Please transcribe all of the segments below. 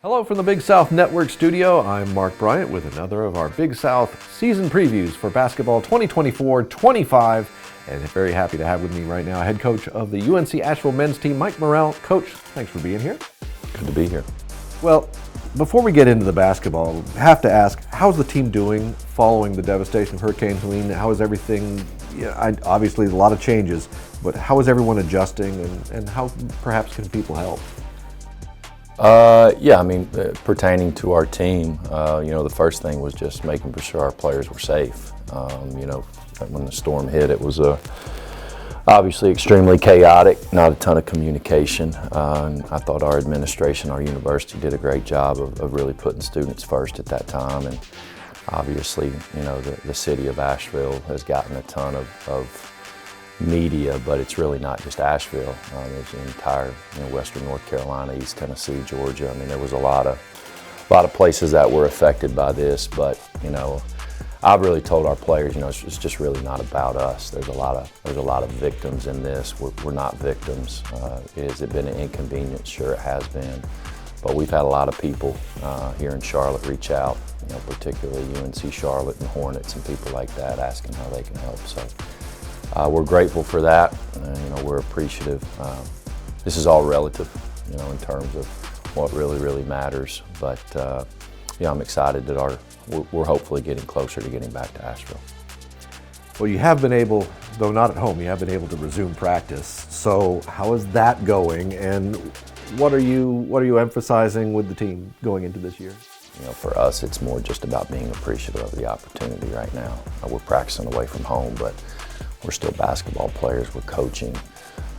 Hello from the Big South Network studio. I'm Mark Bryant with another of our Big South season previews for basketball 2024-25. And very happy to have with me right now head coach of the UNC Asheville men's team, Mike Morrell. Coach, thanks for being here. Good to be here. Well, before we get into the basketball, I have to ask, how's the team doing following the devastation of Hurricane Helene? How is everything? Obviously, a lot of changes, but how is everyone adjusting, and how perhaps can people help? Pertaining to our team, the first thing was just making sure our players were safe. When the storm hit, it was obviously extremely chaotic, not a ton of communication. I thought our administration, our university did a great job of really putting students first at that time. And obviously, the city of Asheville has gotten a ton of media, but it's really not just Asheville. There's the entire Western North Carolina, East Tennessee, Georgia. I mean, there was a lot of places that were affected by this. But I've really told our players, it's just really not about us. There's a lot of victims in this. We're not victims. Has it been an inconvenience? Sure, it has been. But we've had a lot of people here in Charlotte reach out, particularly UNC Charlotte and Hornets and people like that, asking how they can help. So. We're grateful for that. We're appreciative. This is all relative, in terms of what really matters. But I'm excited that we're hopefully getting closer to getting back to Asheville. Well, you have been able, though not at home, you have been able to resume practice. So how is that going, and what are you emphasizing with the team going into this year? For us, it's more just about being appreciative of the opportunity right now. We're practicing away from home, but we're still basketball players, we're coaching,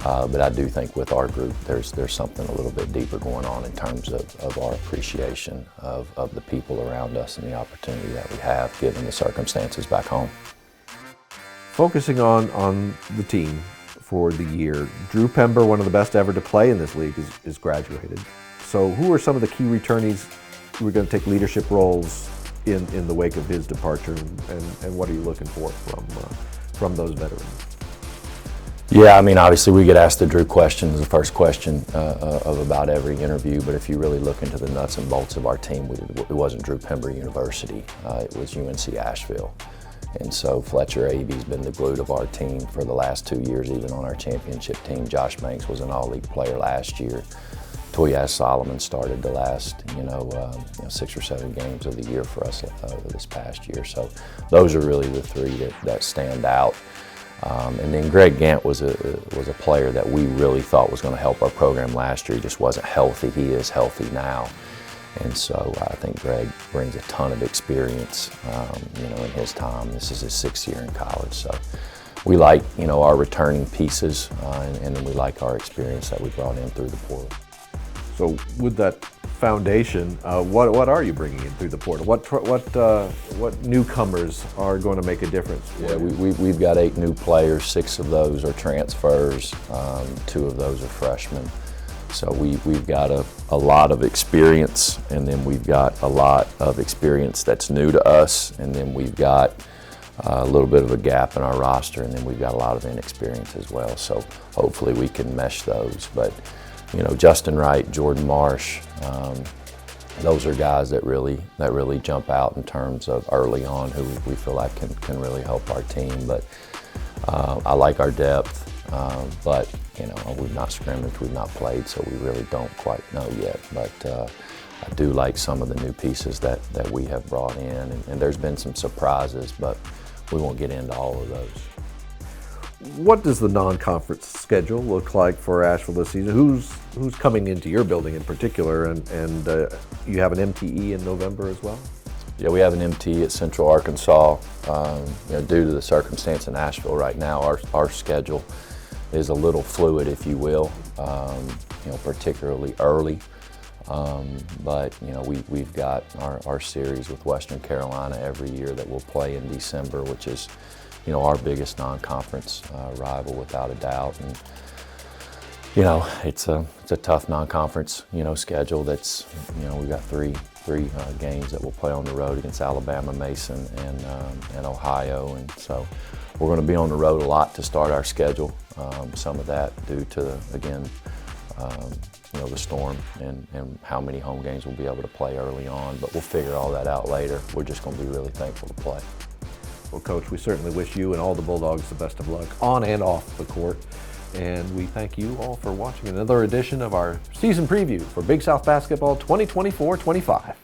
but I do think with our group there's something a little bit deeper going on in terms of our appreciation of the people around us and the opportunity that we have given the circumstances back home. Focusing on the team for the year, Drew Pember, one of the best ever to play in this league, is graduated. So who are some of the key returnees who are going to take leadership roles in the wake of his departure, and what are you looking for from those veterans? Yeah, obviously we get asked the Drew question as the first question of about every interview, but if you really look into the nuts and bolts of our team, it wasn't Drew Pember University, it was UNC Asheville. And so Fletcher Aby's been the glue of our team for the last 2 years, even on our championship team. Josh Banks was an all-league player last year. Toyaz Solomon started the last, 6 or 7 games of the year for us this past year. So those are really the three that stand out. And then Greg Gant was a player that we really thought was going to help our program last year. He just wasn't healthy. He is healthy now. And so I think Greg brings a ton of experience, in his time. This is his 6th year in college. So we like, our returning pieces, and then we like our experience that we brought in through the portal. So with that foundation, what are you bringing in through the portal? What newcomers are going to make a difference? Yeah, we've got 8 new players. 6 of those are transfers. 2 of those are freshmen. So we've got a lot of experience, and then we've got a lot of experience that's new to us, and then we've got a little bit of a gap in our roster, and then we've got a lot of inexperience as well. So hopefully we can mesh those. But Justin Wright, Jordan Marsh, those are guys that really jump out in terms of early on who we feel like can really help our team. But I like our depth, but we've not scrimmaged, we've not played, so we really don't quite know yet. But I do like some of the new pieces that we have brought in, and there's been some surprises, but we won't get into all of those. What does the non-conference schedule look like for Asheville this season? Who's coming into your building in particular, and you have an MTE in November as well? Yeah, we have an MTE at Central Arkansas. Due to the circumstance in Asheville right now, our schedule is a little fluid, if you will, particularly early. But we've got our series with Western Carolina every year that we'll play in December, which is our biggest non-conference rival without a doubt. And it's a tough non-conference schedule. That's we've got three games that we'll play on the road against Alabama, Mason, and Ohio, and so we're going to be on the road a lot to start our schedule. Some of that due to, again, the Storm and how many home games we'll be able to play early on, but we'll figure all that out later. We're just going to be really thankful to play. Well, Coach, we certainly wish you and all the Bulldogs the best of luck on and off the court. And we thank you all for watching another edition of our season preview for Big South Basketball 2024-25.